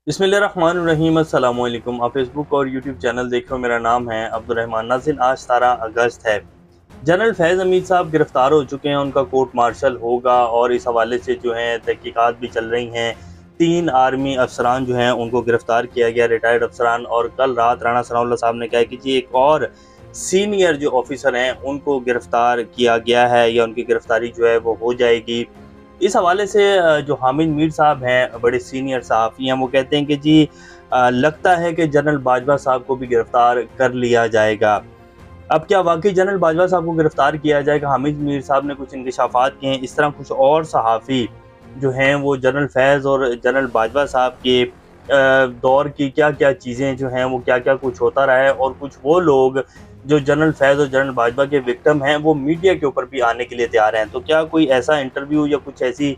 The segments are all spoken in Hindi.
बिस्मिल्लाहिर्रहमानिर्रहीम अस्सलाम वालेकुम। आप फेसबुक और यूट्यूब चैनल देख रहे हो। मेरा नाम है अब्दुर्रहमान। नाज़रीन, आज 17 अगस्त है। जनरल फैज़ हमीद साहब गिरफ़्तार हो चुके हैं। उनका कोर्ट मार्शल होगा और इस हवाले से जो है तहकीकात भी चल रही हैं। 3 आर्मी अफ़सरान जो हैं उनको गिरफ़्तार किया गया, रिटायर्ड अफ़सरान। और कल रात राणा सनाउल्लाह साहब ने कहा है कि जी एक और सीनियर जो ऑफ़िसर हैं उनको गिरफ़्तार किया गया है या उनकी गिरफ़्तारी जो है वो हो जाएगी। इस हवाले से जो हामिद मीर साहब हैं, बड़े सीनियर सहाफ़ी हैं, वो कहते हैं कि जी लगता है कि जनरल बाजवा साहब को भी गिरफ़्तार कर लिया जाएगा। अब क्या वाक़ई जनरल बाजवा साहब को गिरफ़्तार किया जाएगा? हामिद मीर साहब ने कुछ इंकशाफ़ात किए हैं। इस तरह कुछ और सहाफ़ी जो हैं वो जनरल फैज़ और जनरल बाजवा साहब के दौर की क्या-क्या चीज़ें जो हैं वो क्या-क्या कुछ होता रहा है, और कुछ वो लोग जो जनरल फैज़ और जनरल बाजवा के विक्टिम हैं वो मीडिया के ऊपर भी आने के लिए तैयार हैं। तो क्या कोई ऐसा इंटरव्यू या कुछ ऐसी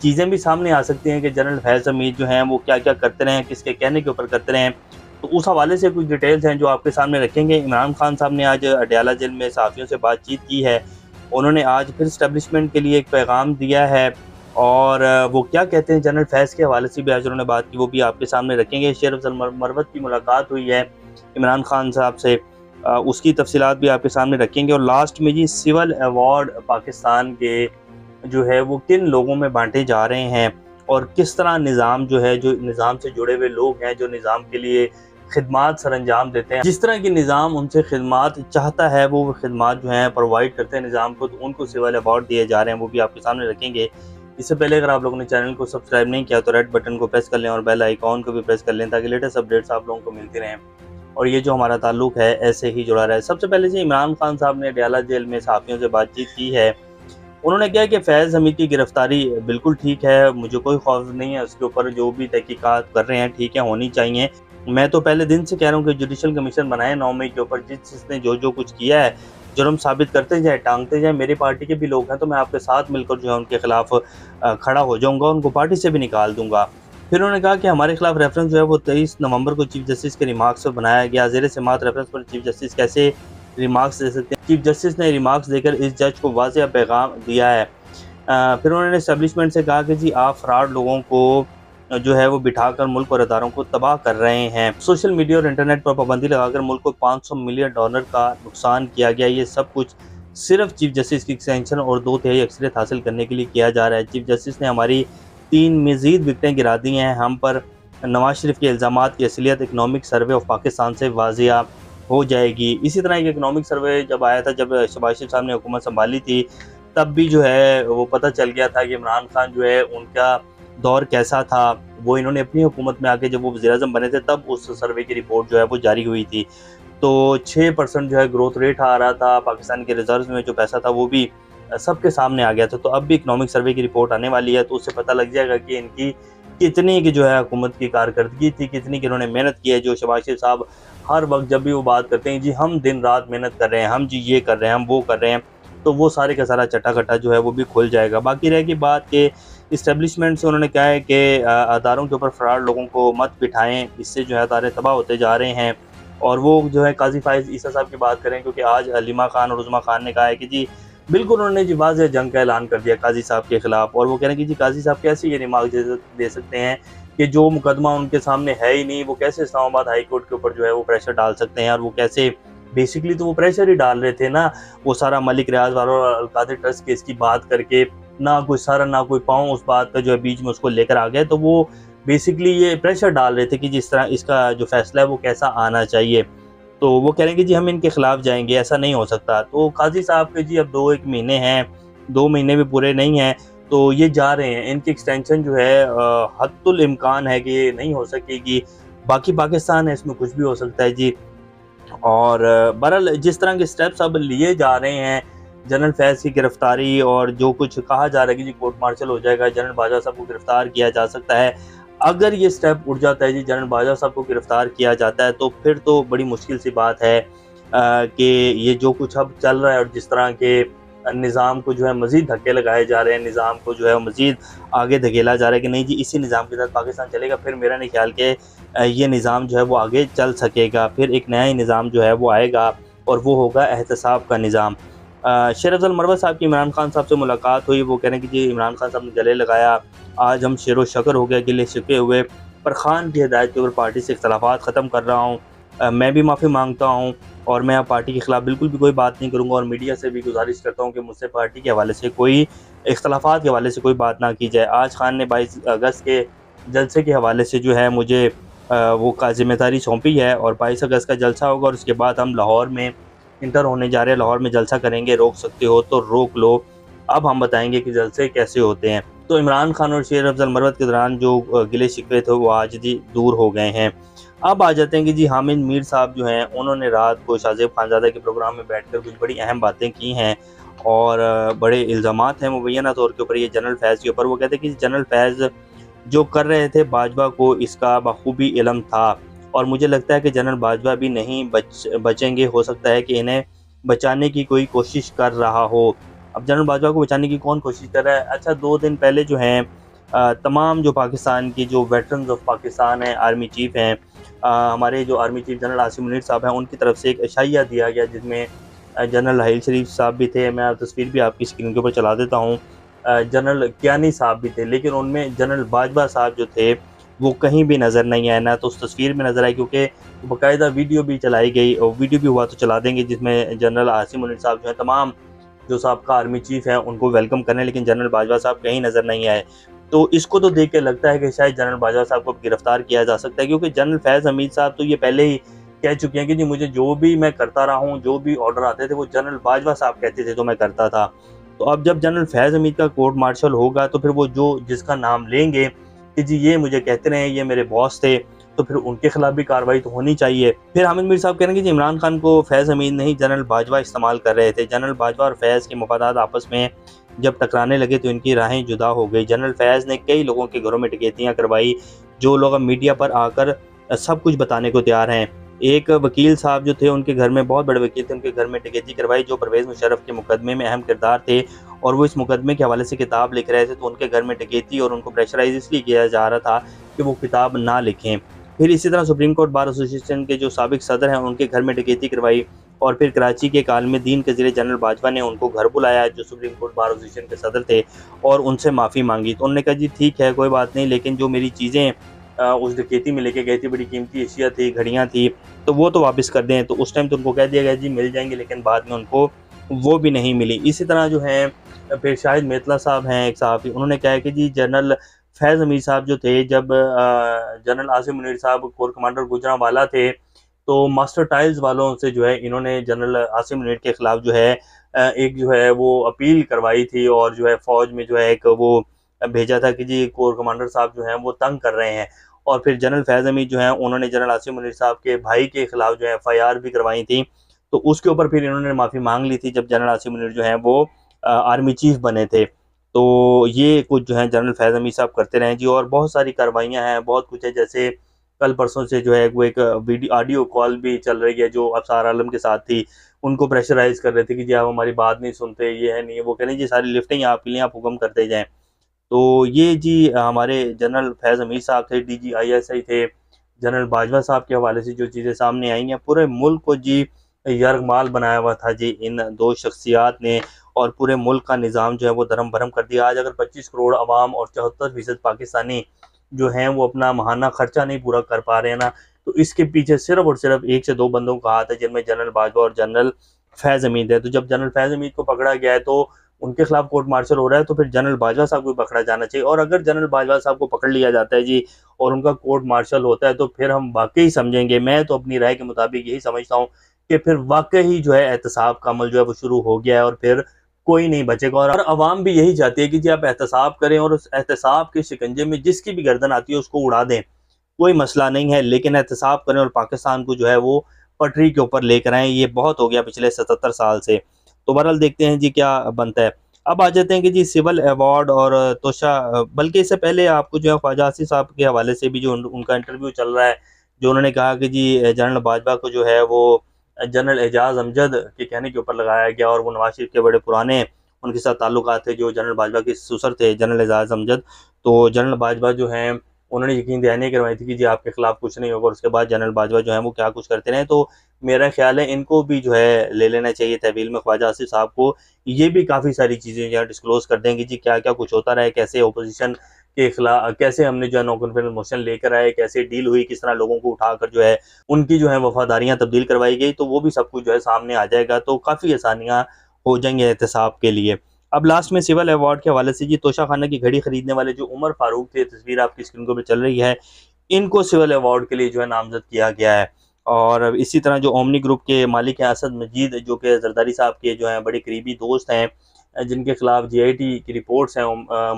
चीज़ें भी सामने आ सकती हैं कि जनरल फैज़ हमीद जो हैं वो क्या-क्या करते रहे हैं, किसके कहने के ऊपर करते रहे हैं? तो उस हवाले से कुछ डिटेल्स हैं जो आपके सामने रखेंगे। इमरान खान साहब ने आज अडयाला जेल में सहाफ़ियों से बातचीत की है। उन्होंने आज फिर एस्टेब्लिशमेंट के लिए एक पैगाम दिया है, और वो क्या कहते हैं जनरल फैज़ के हवाले से भी आज उन्होंने बात की, वो भी आपके सामने रखेंगे। शेर अफ़ज़ल मरवत की मुलाकात हुई है इमरान खान साहब से, उसकी तफ़सीलात भी आपके सामने रखेंगे। और लास्ट में जी सिविल अवार्ड पाकिस्तान के जो है वो किन लोगों में बाँटे जा रहे हैं, और किस तरह निज़ाम जो है, जो निज़ाम से जुड़े हुए लोग हैं, जो निज़ाम के लिए खिदमात सरअंजाम देते हैं, जिस तरह की निज़ाम उनसे खिदमात चाहता है वो खिदमात जो हैं प्रोवाइड करते हैं निज़ाम को, तो उनको सिविल अवार्ड दिए जा रहे हैं, वो भी आपके सामने रखेंगे। इससे पहले अगर आप लोगों ने चैनल को सब्सक्राइब नहीं किया तो रेड बटन को प्रेस कर लें और बेल आइकॉन को भी प्रेस कर लें, ताकि लेटेस्ट अपडेट्स आप लोगों को मिलती रहें और ये जो हमारा ताल्लुक है ऐसे ही जुड़ा रहे। सबसे पहले जी इमरान खान साहब ने अडयाला जेल में सहाफ़ियों से बातचीत की है। उन्होंने कहा कि फैज़ हमीद की गिरफ़्तारी बिल्कुल ठीक है, मुझे कोई खौफ़ नहीं है उसके ऊपर, जो भी तहकीकात कर रहे हैं ठीक है, होनी चाहिए। मैं तो पहले दिन से कह रहा हूँ कि जुडिशल कमीशन बनाए 9 मई के ऊपर, जिसने जो कुछ किया है जुर्म साबित करते जाएँ, टाँगते जाएँ। मेरी पार्टी के भी लोग हैं तो मैं आपके साथ मिलकर जो है उनके खिलाफ़ खड़ा हो जाऊँगा, उनको पार्टी से भी निकाल दूँगा। फिर उन्होंने कहा कि हमारे खिलाफ रेफ़रेंस जो है वो 23 नवंबर को चीफ़ जस्टिस के रिमार्क्स पर बनाया गया। ज़ेर समाअत रेफ़रेंस पर चीफ़ जस्टिस कैसे रिमार्क्स दे सकते हैं? चीफ़ जस्टिस ने रिमार्क्स देकर इस जज को वाज़ेह पैगाम दिया है। फिर उन्होंने एस्टेब्लिशमेंट से कहा कि जी आप फ्रॉड लोगों को जो है वो बिठाकर मुल्क और अदारों को तबाह कर रहे हैं। सोशल मीडिया और इंटरनेट पर पाबंदी लगाकर मुल्क को $500 मिलियन का नुकसान किया गया। ये सब कुछ सिर्फ चीफ जस्टिस की एक्सटेंशन और 2/3 अक्सरियत हासिल करने के लिए किया जा रहा है। चीफ जस्टिस ने हमारी 3 मज़ीद विकटें गिरा दी हैं। हम पर नवाज शरीफ के इल्ज़ामात की असलियत इकनॉमिक सर्वे ऑफ पाकिस्तान से वाज़िया हो जाएगी। इसी तरह एक इकनॉमिक सर्वे जब आया था, जब शहबाज शरीफ साहब ने हुकूमत संभाली थी, तब भी जो है वो पता चल गया था कि इमरान खान जो है उनका दौर कैसा था। वो इन्होंने अपनी हुकूमत में आके जब वो वज़ीर-ए-आज़म बने थे तब उस सर्वे की रिपोर्ट जो है वो जारी हुई थी। तो 6% जो है ग्रोथ रेट आ रहा था, पाकिस्तान के रिज़र्व्स में जो पैसा था वो भी सबके सामने आ गया था। तो अब भी इकनॉमिक सर्वे की रिपोर्ट आने वाली है, तो उससे पता लग जाएगा कि इनकी कितनी की जो है हुकूमत की कारकर्दगी थी, कितनी की इन्होंने मेहनत की है। जो शहबाज शरीफ साहब हर वक़्त जब भी वो बात करते हैं, जी हम दिन-रात मेहनत कर रहे हैं, हम जी ये कर रहे हैं, हम वो कर रहे हैं, तो वो सारे का सारा चट्टा-कट्टा जो है वो भी खुल जाएगा। बाकी रह गई बात कि इस्टेब्लिशमेंट से उन्होंने कहा है कि अदारों के ऊपर फ्रॉड लोगों को मत बिठाएँ, इससे जो है अदारे तबाह होते जा रहे हैं। और वो जो है काज़ी फ़ाइज़ ईसा साहब की बात करें, क्योंकि आज हलीमा खान और उज़मा खान ने कहा है कि जी बिल्कुल उन्होंने जी वाज़ेह जंग का ऐलान कर दिया काज़ी साहब के खिलाफ। और वो कह रहे हैं कि जी काज़ी साहब कैसे ये रिमार्क दे सकते हैं कि जो मुकदमा उनके सामने है ही नहीं, वो कैसे इस्लामाबाद हाई कोर्ट के ऊपर जो है वो प्रेशर डाल सकते हैं। और वो कैसे बेसिकली तो वो प्रेशर ही डाल रहे थे ना, वो सारा मलिक रियाज वाला और अलकादिर ट्रस्ट केस की बात करके, ना कोई सर ना कोई पाँव उस बात का जो है बीच में उसको लेकर आ गए। तो वो बेसिकली ये प्रेशर डाल रहे थे कि जिस तरह इसका जो फैसला है वो कैसा आना चाहिए। तो वो कह रहे हैं कि जी हम इनके खिलाफ जाएँगे, ऐसा नहीं हो सकता। तो काज़ी साहब के जी अब 2-1 महीने हैं, 2 महीने भी पूरे नहीं हैं, तो ये जा रहे हैं। इनकी एक्सटेंशन जो है हद्दुल इम्कान है कि ये नहीं हो सकेगी। बाकी पाकिस्तान है, इसमें कुछ भी हो सकता है जी। और बहरहाल जिस तरह के स्टेप्स अब लिए जा रहे हैं, जनरल फैज़ की गिरफ़्तारी और जो कुछ कहा जा रहा है कि जी कोर्ट मार्शल हो जाएगा, जनरल बाजवा साहब को गिरफ़्तार किया जा सकता है। अगर ये स्टेप उठ जाता है जी, जनरल बाजवा साहब को गिरफ़्तार किया जाता है, तो फिर तो बड़ी मुश्किल सी बात है कि ये जो कुछ अब चल रहा है और जिस तरह के निज़ाम को जो है मज़ीद धक्के लगाए जा रहे हैं, निज़ाम को जो है मज़ीद आगे धकेला जा रहा है कि नहीं जी इसी निज़ाम के तहत पाकिस्तान चलेगा, फिर मेरा नहीं ख्याल कि ये निज़ाम जो है वो आगे चल सकेगा। फिर एक नया ही निज़ाम जो है वो आएगा और वो होगा एहतसाब का निज़ाम। शेर अफ़ज़ल मरवत साहब की इमरान खान साहब से मुलाकात हुई, वो कह रहे हैं कि जी इमरान खान साहब ने गले लगाया, आज हम शेरो शकर हो गए, गिले शिकवे हुए, पर खान की हिदायत के ऊपर पार्टी से इख्तलाफात ख़त्म कर रहा हूँ। मैं भी माफ़ी मांगता हूँ और मैं अब पार्टी के ख़िलाफ़ बिल्कुल भी कोई बात नहीं करूँगा और मीडिया से भी गुजारिश करता हूँ कि मुझसे पार्टी के हवाले से कोई इख्तलाफात के हवाले से कोई बात ना की जाए। आज खान ने 22 अगस्त के जलसे के हवाले से जो है मुझे वो का ज़िम्मेदारी सौंपी है और 22 अगस्त का जलसा होगा और उसके बाद हम लाहौर में इंटर होने जा रहे हैं, लाहौर में जलसा करेंगे। रोक सकते हो तो रोक लो। अब हम बताएँगे कि जलसे कैसे होते हैं। तो इमरान खान और शेर अफ़ज़ल मरवत के दौरान जो गिले-शिकवे थे वो आज जी दूर हो गए हैं। अब आ जाते हैं कि जी हामिद मीर साहब जो हैं उन्होंने रात को शाहज़ेब खानज़ादा के प्रोग्राम में बैठकर कुछ बड़ी अहम बातें की हैं और बड़े इल्ज़ामात हैं मुबैना तौर के ऊपर ये जनरल फैज़ के ऊपर। वो कहते हैं कि जनरल फैज़ जो कर रहे थे बाजवा को इसका बखूबी इल्म था और मुझे लगता है कि जनरल बाजवा भी नहीं बचेंगे। हो सकता है कि इन्हें बचाने की कोई कोशिश कर रहा हो। अब जनरल बाजवा को बचाने की कौन कोशिश कर रहा है? अच्छा, 2 दिन पहले जो हैं तमाम जो पाकिस्तान की जो वेटरन्स ऑफ पाकिस्तान हैं, आर्मी चीफ़ हैं, हमारे जो army chief general Asim Munir साहब हैं, उनकी तरफ से एक इशाइया दिया गया जिसमें जनरल हाइल शरीफ साहब भी थे। मैं तस्वीर भी आपकी स्क्रीन के ऊपर चला देता हूँ। जनरल कियानी साहब भी थे, लेकिन उनमें जनरल बाजवा साहब जो थे वो कहीं भी नज़र नहीं आए, ना तो उस तस्वीर में नज़र आए, क्योंकि बाकायदा वीडियो भी चलाई गई और वीडियो भी हुआ तो चला देंगे जिसमें जनरल आसिम मुनीर साहब जो है तमाम जो साबका आर्मी चीफ़ हैं उनको वेलकम करने, लेकिन जनरल बाजवा साहब कहीं नज़र नहीं आए। तो इसको तो देख के लगता है कि शायद जनरल बाजवा साहब को गिरफ्तार किया जा सकता है, क्योंकि जनरल फैज़ हमीद साहब तो ये पहले ही कह चुके हैं कि जी मुझे जो भी मैं करता रहा हूँ, जो भी ऑर्डर आते थे वो जनरल बाजवा साहब कहते थे तो मैं करता था। तो अब जब जनरल फैज़ हमीद का कोर्ट मार्शल होगा तो फिर वो जो जिसका नाम लेंगे कि जी ये मुझे कहते रहे, ये मेरे बॉस थे, तो फिर उनके खिलाफ भी कार्रवाई तो होनी चाहिए। फिर हामिद मीर साहब कह रहे हैं कि जी इमरान खान को फैज़ हमीद नहीं जनरल बाजवा इस्तेमाल कर रहे थे। जनरल बाजवा और फैज़ के मफादात आपस में जब टकराने लगे तो इनकी राहें जुदा हो गई। जनरल फैज़ ने कई लोगों के घरों में डकैतियाँ करवाई, जो लोग अब मीडिया पर आकर सब कुछ बताने को तैयार हैं। एक वकील साहब जो थे उनके घर में, बहुत बड़े वकील थे, उनके घर में डकैती करवाई जो परवेज़ मुशर्रफ के मुकदमे में अहम किरदार थे और वो इस मुकदमे के हवाले से किताब लिख रहे थे, तो उनके घर में डकैती और उनको प्रेशराइज़ इसलिए किया जा रहा था कि वो किताब ना लिखें। फिर इसी तरह सुप्रीम कोर्ट बार एसोसिएशन के जो साबिक सदर हैं उनके घर में डकैती करवाई और फिर कराची के कालम दीन के ज़रिए जनरल बाजवा ने उनको घर बुलाया जो सुप्रीम कोर्ट बार एसोसिएशन के सदर थे और उनसे माफ़ी मांगी। तो उन्होंने कहा जी ठीक है, कोई बात नहीं, लेकिन जो मेरी चीज़ें उस डकैती में लेके गए थे, बड़ी कीमती अशिया थी, घड़ियाँ थी, तो वो तो वापस कर दें। तो उस टाइम तो उनको कह दिया गया जी मिल जाएंगी, लेकिन बाद में उनको वो भी नहीं मिली। इसी तरह जो है फिर शाहिद मेतला साहब हैं एक सहाफ़ी, उन्होंने कहा है कि जी जनरल फैज़ हमीद साहब जो थे, जब जनरल आसिम मुनीर साहब कोर कमांडर गुजरांवाला थे, तो मास्टर टाइल्स वालों से जो है इन्होंने जनरल आसिम मुनीर के खिलाफ जो है एक जो है वो अपील करवाई थी और जो है फ़ौज में जो है एक वो भेजा था कि जी कोर कमांडर साहब जो हैं वो तंग कर रहे हैं। और फिर जनरल फैज़ हमीद जो हैं उन्होंने जनरल आसिम मुनीर साहब के भाई के खिलाफ जो है एफआईआर भी करवाई थी। तो उसके ऊपर फिर इन्होंने माफ़ी मांग ली थी जब जनरल आसिम मुनीर जो हैं वो आर्मी चीफ बने थे। तो ये कुछ जो है जनरल फैज़ हमीद साहब करते रहे जी, और बहुत सारी कार्रवाइयाँ हैं, बहुत कुछ है। जैसे कल परसों से जो है वो एक वीडियो ऑडियो कॉल भी चल रही है जो अफसार आलम के साथ थी। उनको प्रेशराइज़ कर रहे थे कि जी आप हमारी बात नहीं सुनते, ये है नहीं है। वो कह रहे हैं जी सारी लिफ्टें आपके लिए, आप हुक्म करते जाएँ। तो ये जी हमारे जनरल फैज़ हमीद साहब थे, डीजी आईएसआई थे। जनरल बाजवा साहब के हवाले से जो चीज़ें सामने आई हैं, पूरे मुल्क को जी यरगमाल बनाया हुआ था जी इन 2 शख्सियात ने, और पूरे मुल्क का निज़ाम जो है वो दरम-भरम कर दिया। आज अगर 25 करोड़ अवाम और 74% पाकिस्तानी जो हैं वो अपना माहाना खर्चा नहीं पूरा कर पा रहे हैं ना, तो इसके पीछे सिर्फ़ और सिर्फ़ 1 से 2 बंदों का हाथ है, जिनमें जनरल बाजवा और जनरल फैज़ हमीद है। तो जब जनरल फैज़ हमीद को पकड़ा गया है तो उनके खिलाफ कोर्ट मार्शल हो रहा है, तो फिर जनरल बाजवा साहब को पकड़ा जाना चाहिए। और अगर जनरल बाजवा साहब को पकड़ लिया जाता है जी और उनका कोर्ट मार्शल होता है, तो फिर हम वाक़ई समझेंगे, मैं तो अपनी राय के मुताबिक यही समझता हूँ कि फिर वाक़ई जो है एहतसाब का अमल जो है वो शुरू हो गया है और फिर कोई नहीं बचेगा। और अवाम भी यही चाहती है कि जी आप एहतसाब करें और उस एहतसाब के शिकंजे में जिसकी भी गर्दन आती है उसको उड़ा दें, कोई मसला नहीं है, लेकिन एहतसाब करें और पाकिस्तान को जो है वो पटरी के ऊपर लेकर आएँ। ये बहुत हो गया पिछले 77 साल से। तो बहरहाल देखते हैं जी क्या बनता है। अब आ जाते हैं कि जी सिविल अवार्ड और तोशा, बल्कि इससे पहले आपको जो है ख्वाजा आसिफ साहब के हवाले से भी जो उनका इंटरव्यू चल रहा है, जो उन्होंने कहा कि जी जनरल बाजवा को जो है वो जनरल एजाज अमजद के कहने के ऊपर लगाया गया और वो नवाज शरीफ के बड़े पुराने उनके साथ ताल्लुकात थे, जो जनरल बाजवा के ससुर थे जनरल एजाज अमजद। तो जनरल बाजवा जो हैं उन्होंने यकीन दहानी करवाई थी कि जी आपके खिलाफ कुछ नहीं होगा, और उसके बाद जनरल बाजवा जो है वो क्या कुछ करते रहे। तो मेरा ख्याल है इनको भी जो है ले लेना चाहिए तहवील में, ख्वाजा आसिफ साहब को। ये भी काफ़ी सारी चीज़ें जो है डिस्क्लोज़ कर देंगे जी क्या-क्या कुछ होता रहा है, कैसे अपोज़िशन के खिलाफ कैसे हमने जो है नो कॉन्फिडेंस मोशन लेकर आए, कैसे डील हुई, किस तरह लोगों को उठाकर जो है उनकी जो है वफादारियां तब्दील करवाई गई, तो वो भी सब कुछ जो है सामने आ जाएगा, तो काफ़ी आसानियाँ हो जाएंगे एहतसाब के लिए। अब लास्ट में सिविल अवार्ड के हवाले से जी, तोशा खाना की घड़ी खरीदने वाले जो उमर फारूक थे, तस्वीर आपकी स्क्रीन के ऊपर चल रही है, इनको सिविल अवार्ड के लिए जो है नामजद किया गया है। और इसी तरह जो ओमनी ग्रुप के मालिक हैं असद मजीद, जो कि जरदारी साहब के जो हैं बड़े करीबी दोस्त हैं, जिनके खिलाफ जीआईटी की रिपोर्ट्स हैं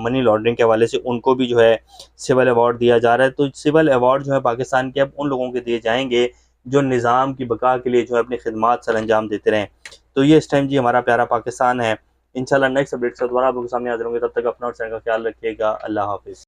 मनी लॉन्ड्रिंग के हवाले से, उनको भी जो है सिविल अवार्ड दिया जा रहा है। तो सिविल अवार्ड जो है पाकिस्तान के अब उन लोगों के दिए जाएंगे जो निज़ाम की बका के लिए जो है अपनी खिदमात सर अंजाम देते रहें। तो ये इस टाइम जी हमारा प्यारा पाकिस्तान है। इंशाल्लाह नेक्स्ट अपडेट से दोबारा आपके सामने हाजिर होंगे, तब तक अपना और चैनल का ख्याल रखिएगा। अल्लाह हाफिज़।